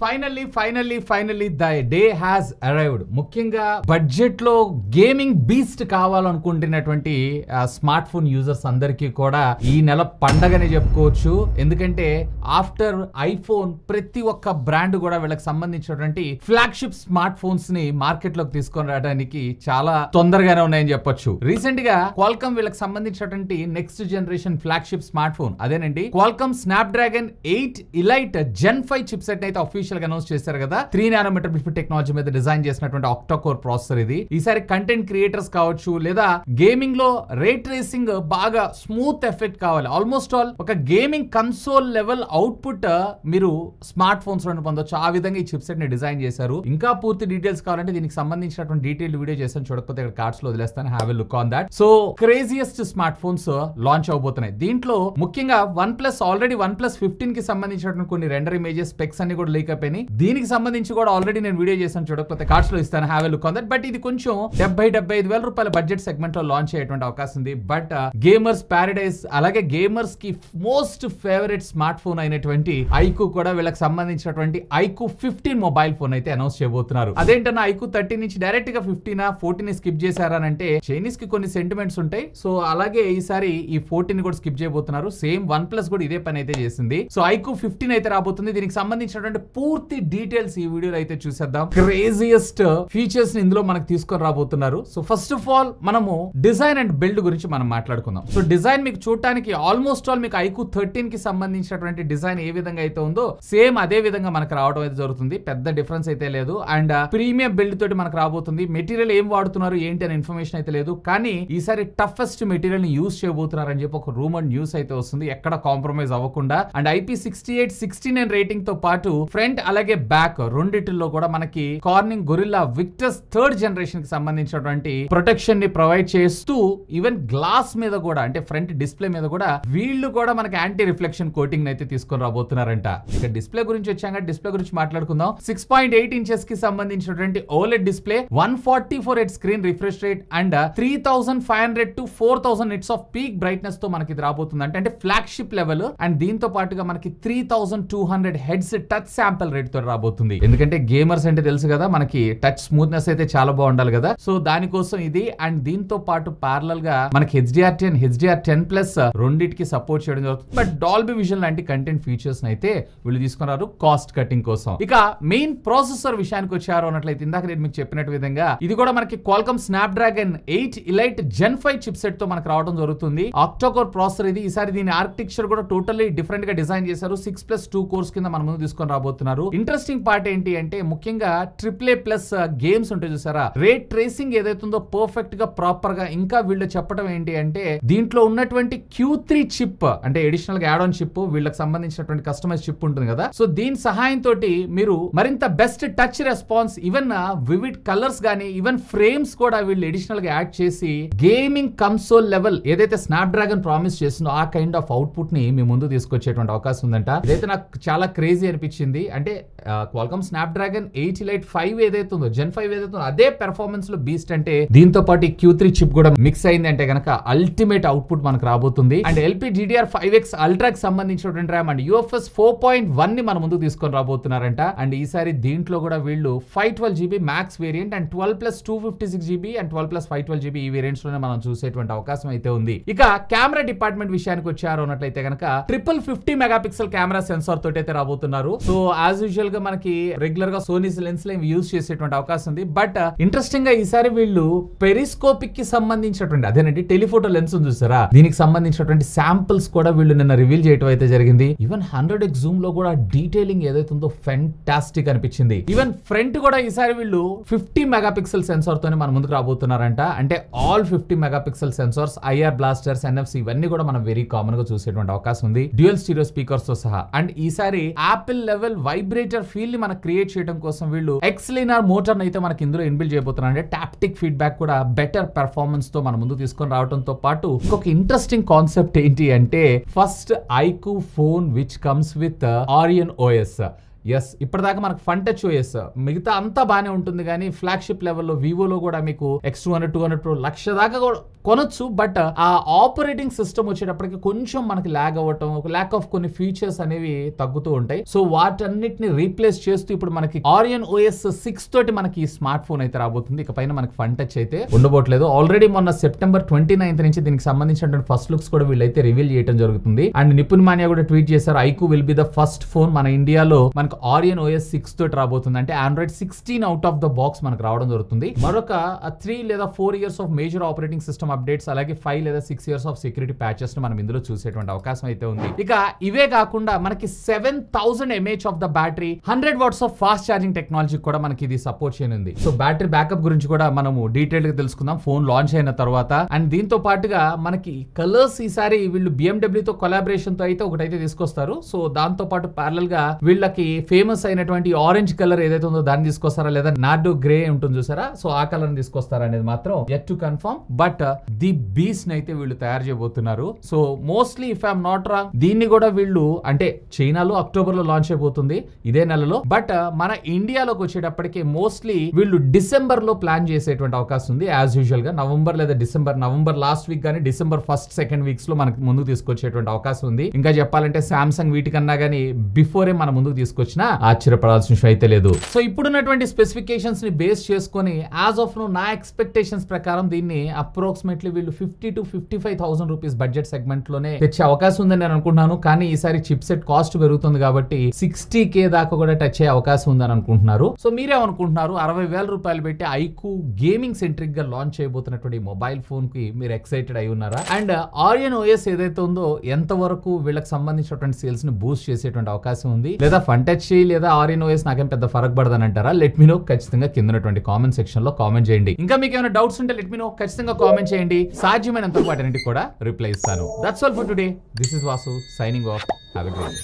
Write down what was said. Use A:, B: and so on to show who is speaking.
A: Finally the day has arrived. ముఖ్యంగా budget లో gaming beast కావాలనుకుంటున్నటువంటి స్మార్ట్ ఫోన్ యూజర్స్ అందరికీ కూడా ఈ నెల పండగని చెప్పుకోవచ్చు. ఎందుకంటే ఆఫ్టర్ ఐఫోన్ ప్రతి ఒక్క బ్రాండ్ కూడా వీళ్ళకి సంబంధించినటువంటి ఫ్లాగ్షిప్ స్మార్ట్ ఫోన్స్ ని మార్కెట్ లోకి తీసుకొని రావడానికి చాలా తొందరగానే ఉన్నాయని చెప్పొచ్చు. రీసెంట్ గా క్వాల్కమ్ వీళ్ళకి సంబంధించినటువంటి next generation flagship smart phone అదేనండి క్వాల్కమ్ స్నాప్డ్రాగన్ 8 ఎలైట్ జెన్ 5 చిప్ సెట్ అయితే అఫీషియల్ గా అనౌన్స్ చేశారు కదా. 3 నానోమీటర్ టెక్నాలజీ మీద డిజైన్ చేసినటువంటి ఆక్టాకోర్ ప్రాసెసర్ ఇది. ఈసారి కంటెంట్ క్రియేటర్స్ కావచ్చు లేదా గేమింగ్ లో రే ట్రేసింగ్ బాగా స్మూత్ ఎఫెక్ట్ కావాలి, ఆల్మోస్ట్ ఆల్ ఒక గేమింగ్ కన్సోల్ లెవెల్ అవుట్పుట్ మీరు స్మార్ట్ ఫోన్స్ లో పొందొచ్చు. ఆ విధంగా ఈ చిప్ సెట్ ని డిజైన్ చేశారు. ఇంకా పూర్తి డీటెయిల్స్ కావాలంటే దీనికి సంబంధించినటువంటి డీటెయిల్ వీడియో చేస్తాను, చూడకపోతే ఇక్కడ కార్డ్స్ లో వదిలేస్తాను. Have a look on that. So craziest smartphones launch అవబోతున్నాయి. దీంట్లో ముఖ్యంగా ఆల్రెడీ OnePlus 15 కి సంబంధించినటువంటి కొన్ని రెండర్ ఇమేజెస్ స్పెక్స్ అన్ని కూడా లీక్ అయిపోయినాయి. దీనికి సంబంధించి కూడా ఆల్రెడీ నేను వీడియో చేశాను, చూడకపోతే కార్డ్స్ లో ఇస్తాను. Have a look on that. But ఇది కొంచెం 70-75 రూపాయల బడ్జెట్ సెగ్మెంట్ లో లాంచ్ అయ్యేటువంటి అవకాశం ఉంది. బట్ గేమర్స్ ప్యారడైజ్ అలాగే గేమర్స్ కి మోస్ట్ ఫేవరెట్ స్మార్ట్ ఫోన్ అయినటువంటి ఐకు కూడా వీళ్ళకి సంబంధించినటువంటి ఐకు 15 మొబైల్ ఫోన్ అయితే అనౌన్స్ చేయబోతున్నారు. అదేంటన్నా ఐకు 13 నుంచి డైరెక్ట్ గా 14 స్కిప్ చేశారనంటే చైనీస్ కి కొన్ని సెంటిమెంట్స్ ఉంటాయి. సో అలాగే ఈసారి ఈ 14 కూడా స్కిప్ చేయబోతున్నారు. సేమ్ OnePlus కూడా ఇదే పని అయితే చేసింది. సో ఐకు 15 అయితే రాబోతుంది. దీనికి సంబంధించినటువంటి పూర్తి డీటెయిల్స్ ఈ వీడియోలో అయితే చూసేద్దాం. క్రేజియస్ట్ ఫీచర్స్ ని ఇందులో మనకు తీసుకొని రాబోతున్నారు. సో ఫస్ట్ ఆఫ్ ఆల్ మనము డిజైన్ అండ్ బిల్డ్ గురించి మనం మాట్లాడుకుందాం. సో డిజైన్ మీకు చూడటానికి ఆల్మోస్ట్ ఆల్ మీకు ఐకు 13 కి సంబంధించినటువంటి డిజైన్ ఏ విధంగా అయితే ఉందో సేమ్ అదే విధంగా మనకు రావడం అయితే జరుగుతుంది. పెద్ద డిఫరెన్స్ అయితే లేదు. అండ్ ప్రీమియం బిల్డ్ తోటి మనకు రాబోతుంది. మెటీరియల్ ఏం వాడుతున్నారు ఏంటి అనే ఇన్ఫర్మేషన్ అయితే లేదు. కానీ ఈసారి టఫెస్ట్ మెటీరియల్ ని యూజ్ చేయబోతున్నారు అని చెప్పి ఒక రూమర్ న్యూస్ అయితే వస్తుంది, ఎక్కడ కాంప్రమైజ్ అవ్వకుండా. అండ్ IP68-69 రేటింగ్ తో పాటు ఫ్రంట్ అలాగే బ్యాక్ రెండిటిల్లో కూడా మనకి కార్నింగ్ గొరిల్లా విక్టర్స్ 3rd జనరేషన్ కి సంబంధించినటువంటి ప్రొటెక్షన్ ని ప్రొవైడ్ చేస్తూ ఈవెన్ గ్లాస్ మీద కూడా అంటే ఫ్రంట్ డిస్ప్లే మీద కూడా వీళ్ళు కూడా మనకి యాంటీ రిఫ్లెక్షన్ కోటింగ్ అయితే తీసుకొని రాబోతున్నారంట. ఇక డిస్ప్లే గురించి వచ్చాక డిస్ప్లే గురించి మాట్లాడుకుందాం. 6.8 ఇంచెస్ కి సంబంధించినటువంటి OLED display, 144 Hz screen refresh rate and 3500 to 4000 nits off peak brightness తో మనకి ఇది రాబోతుంది. అంటే ఫ్లాగ్షిప్ లెవెల్. అండ్ దీంతో పాటుగా మనకి 3200 Hz టచ్ శాంపుల్ రేట్ తో రాబోతుంది. ఎందుకంటే గేమర్స్ అంటే తెలుసు కదా, మనకి టచ్ స్మూత్నెస్ అయితే చాలా బాగుండాలి కదా. సో దానికోసం ఇది. అండ్ దీంతో పాటు ప్యారలల్ గా మనకి HDR10+ రెండింటికి సపోర్ట్ చేయడం జరుగుతుంది. బట్ డాల్బీ విజన్ లాంటి కంటెంట్ ఫీచర్స్ అయితే వీళ్ళు తీసుకున్నారు కాస్ట్ కటింగ్ కోసం. ఇక మెయిన్ ప్రాసెసర్ విషయానికి వచ్చారు అన్నట్లయితే ఇందాక నేను మీకు చెప్పినట్టు విధంగా ఇది కూడా మనకి క్వాల్కమ్ స్నాప్డ్రాగన్ 8 ఎలైట్ జెన్ 5 చిప్ సెట్ తో మనకు రావడం జరుగుతుంది. ఆక్టాకోర్ ప్రాసెసర్ ఇది. ఈసారి దీని ఆర్కిటెక్చర్ కూడా టోటల్లీ డిఫరెంట్ గా డిజైన్ చేశారు. 6+2 కోర్స్ కింద మన ముందు తీసుకొని రాబోతున్నారు. ఇంట్రెస్టింగ్ పార్ట్ ఏంటి అంటే ముఖ్యంగా AAA+ గేమ్స్ ఉంటాయి చూసారా, రే ట్రేసింగ్ ఏదైతుందో పర్ఫెక్ట్ గా ప్రాపర్ గా. ఇంకా వీళ్ళు చెప్పడం ఏంటి అంటే దీంట్లో ఉన్నటువంటి Q3 చిప్ అంటే అడిషనల్ గా యాడ్ ఆన్ చిప్ వీళ్ళకి సంబంధించినటువంటి కస్టమైజ్ చిప్ ఉంటుంది కదా. సో దీని సహాయంతో మీరు మరింత best touch response, even vivid colours గానీ ఈవెన్ ఫ్రేమ్స్ కూడా వీళ్ళు అడిషనల్ గా యాడ్ చేసి గేమింగ్ కన్సోల్ లెవెల్ ఏదైతే స్నాప్డ్రాగన్ ప్రామిస్ చేసిందో ఆ కైండ్ ఆఫ్ అవుట్పుట్ ని మీ ముందు తీసుకొచ్చేటువంటి అవకాశం ఉందంట. ఇదైతే నాకు చాలా క్రేజీ అనిపించింది. అంటే క్వాల్కమ్ స్నాప్డ్రాగన్ 8 ఎలైట్ 5 ఏదైతే ఉందో జెన్ 5 ఏదైతే ఉందో అదే పెర్ఫార్మెన్స్ లో బీస్ట్. అంటే దీంతో పాటు Q3 చిప్ కూడా మిక్స్ అయింది అంటే గనక అల్టిమేట్ అవుట్పుట్ మనకు రాబోతుంది. అండ్ LPDDR5X అల్ట్రా కి సంబంధించినటువంటి ర్యామ్ అండ్ UFS 4.1 ని మన ముందు తీసుకొని రాబోతున్నారంట. అండ్ ఈసారి దీంట్లో కూడా వీళ్ళు 512GB max variant and 12+256GB and 12+512GB ఈ వేరియంట్స్ లోనే మనం చూసేటువంటి అవకాశం అయితే ఉంది. ఇక కెమెరా డిపార్ట్మెంట్ విషయానికి వచ్చారు అన్నట్లయితే గనక 50 మెగాపిక్సెల్ కెమెరా సెన్సార్ తోటి అయితే రాబోతున్నారు. సో యాజ్ యూజువల్ గా మనకి రెగ్యులర్ గా సోనీ లెన్స్ లో యూజ్ చేసేటువంటి అవకాశం ఉంది. బట్ ఇంట్రెస్టింగ్ గా ఈసారి వీళ్ళు పెరిస్కోపిక్ కి సంబంధించినటువంటి అదేనండి టెలిఫోటో లెన్స్ ఉంది చూసారా, దీనికి సంబంధించినటువంటి శాంపిల్స్ కూడా వీళ్ళు నిన్న రివీల్ చేయడం అయితే జరిగింది. ఈవెన్ 100x జూమ్ లో కూడా డీటెయిలింగ్ ఏదైతే ఉందో ఫెంటాస్టిక్ అనిపించింది. ఈవెన్ ఫ్రంట్ కూడా ఈసారి వీళ్ళు 50 మెగాపిక్సెల్ సెన్సార్ తోనే మన ముందుకు రాబోతున్నారంట. అంటే all 50 megapixel sensors, IR blasters, NFC ఇవన్నీ కూడా మనం వెరీ కామన్ గా చూసేటువంటి అవకాశం ఉంది, డ్యూయల్ స్టీరియో స్పీకర్స్ తో సహా. అండ్ ఈసారి యాపిల్ లెవెల్ వైబ్రేటర్ ఫీల్ ని మనకు క్రియేట్ చేయడం కోసం వీళ్ళు ఎక్స్లీనార్ మోటార్ అయితే మనకి ఇందులో ఇన్బిల్డ్ చేయబోతున్నారు. అంటే టాప్టిక్ ఫీడ్బ్యాక్ కూడా బెటర్ పెర్ఫార్మెన్స్ తో మన ముందు తీసుకొని రావడంతో పాటు ఇంకొక ఇంట్రెస్టింగ్ కాన్సెప్ట్ ఏంటి అంటే ఫస్ట్ ఐకు phone which comes with Orion OS. Yes ఇప్పటిదాకా మనకు ఫన్ టచ్ ఓఎస్ మిగతా అంతా బానే ఉంటుంది కానీ ఫ్లాగ్షిప్ లెవెల్లో వివోలో కూడా మీకు X200 200 Pro లక్ష దాకా కూడా కొనొచ్చు. బట్ ఆ ఆపరేటింగ్ సిస్టమ్ వచ్చేటప్పటికి కొంచెం మనకి ల్యాగ్ అవ్వటం, ఒక ల్యాక్ ఆఫ్ కొన్ని ఫీచర్స్ అనేవి తగ్గుతూ ఉంటాయి. సో వాటన్నిటిని రీప్లేస్ చేస్తూ ఇప్పుడు మనకి Oryon OS 6 తోటి మనకి ఈ స్మార్ట్ ఫోన్ అయితే రాబోతుంది. ఇక పైన మనకి ఫన్ టచ్ అయితే ఉండబోట్లేదు. ఆల్రెడీ మొన్న September 29th నుంచి దీనికి సంబంధించినటువంటి ఫస్ట్ లుక్స్ కూడా వీళ్ళైతే రివీల్ చేయడం జరుగుతుంది. అండ్ నిపుణ్ మానియా కూడా ట్వీట్ చేశారు, iQOO will be the first phone మన ఇండియాలో మనకు Oryon OS 6 తోటి రాబోతుంది. అంటే Android 16 out of the box మనకు రావడం జరుగుతుంది. మరొక 3 లేదా 4 years of major operating system updates, అలాగే 5 లేదా 6 ఇయర్స్ ఆఫ్ సెక్యూరిటీ ప్యాచెస్ ను మనం ఇందులో చూసేటువంటి అవకాశం అయితే ఉంది. ఇక ఇవే కాకుండా మనకి 7000 mAh of the battery, 100 watts of fast charging technology కూడా మనకి ఇది సపోర్ట్ చేయనుంది. సో బ్యాటరీ బ్యాకప్ గురించి కూడా మనము డీటెయిల్ గా తెలుసుకుందాం ఫోన్ లాంచ్ అయిన తర్వాత. అండ్ దీంతో పాటుగా మనకి కలర్స్ ఈసారి వీళ్ళు BMW తో కొలాబరేషన్ తో అయితే ఒకటైతే తీసుకొస్తారు. సో దాంతో పాటు ప్యారలల్ గా వీళ్ళకి ఫేమస్ అయినటువంటి ఆరెంజ్ కలర్ ఏదైతే ఉందో దాన్ని తీసుకొస్తారా, లేదా నార్డో గ్రే ఉంటుంది చూసారా, సో ఆ కలర్ తీసుకొస్తారా అనేది మాత్రం yet to confirm. But the beast ని అయితే వీళ్ళు తయారు చేయబోతున్నారు. So mostly if I'm not wrong దీన్ని కూడా వీళ్ళు అంటే చైనాలో అక్టోబర్ లో లాంచ్ అయిపోతుంది ఇదే నెలలో. బట్ మన ఇండియాలోకి వచ్చేటప్పటికి మోస్ట్లీ వీళ్ళు డిసెంబర్ లో ప్లాన్ చేసేటువంటి అవకాశం ఉంది. యాజ్ యూజువల్ గా నవంబర్ లేదా నవంబర్ లాస్ట్ వీక్ కానీ డిసెంబర్ ఫస్ట్ సెకండ్ వీక్స్ లో మనకి ముందుకు తీసుకొచ్చేటువంటి అవకాశం ఉంది. ఇంకా చెప్పాలంటే సామ్సంగ్ వీటికన్నా గానీ బిఫోరే మన ముందుకు తీసుకొచ్చినా ఆశ్చర్యపడాల్సిన విషయం అయితే లేదు. సో ఇప్పుడున్నటువంటి స్పెసిఫికేషన్స్ ని బేస్ చేసుకొని యాజ్ ఆఫ్ నో నా ఎక్స్పెక్టేషన్స్ ప్రకారం దీన్ని అప్రాక్సిమేట్లీ వీళ్ళు 50,000 to 55,000 రూపీస్ బడ్జెట్ సెగ్మెంట్ లోనే తెచ్చే అవకాశం ఉందని నేను అనుకుంటున్నాను. కానీ ఈసారి చిప్ సెట్ కాస్ట్ పెరుగుతుంది కాబట్టి 60K దాకా కూడా టచ్ అయ్యే అవకాశం ఉందని అనుకుంటున్నారు. సో మీరేమనుకుంటున్నారు? 60,000 రూపాయలు పెట్టి ఐక్యూ గేమింగ్ సెంట్రిక్ గా లాంచ్ చేయబోతున్నటువంటి మొబైల్ ఫోన్ కి మీరు ఎక్సైటెడ్ అయి ఉన్నారా? అండ్ Oryon OS ఏదైతే ఉందో ఎంత వరకు వీళ్ళకి సంబంధించినటువంటి సేల్స్ ని బూస్ట్ చేసేటువంటి అవకాశం ఉంది, లేదా ఫన్ టచ్ లేదా Oryon OS నాకేం పెద్ద ఫరక్ పడదని అంటారా? లెట్ మీ నో ఖచ్చితంగా కిందనటువంటి కామెంట్ సెక్షన్ లో కామెంట్ చేయండి. ఇంకా మీకు ఏమైనా డౌట్స్ ఉంటే లెట్ మీ నో ఖచ్చితంగా కామెంట్ చేయండి. సాధ్యమైనంత వాటిని కూడా రిప్లై ఇస్తాను. That's all for today. This is Vasu signing off. Have a great day.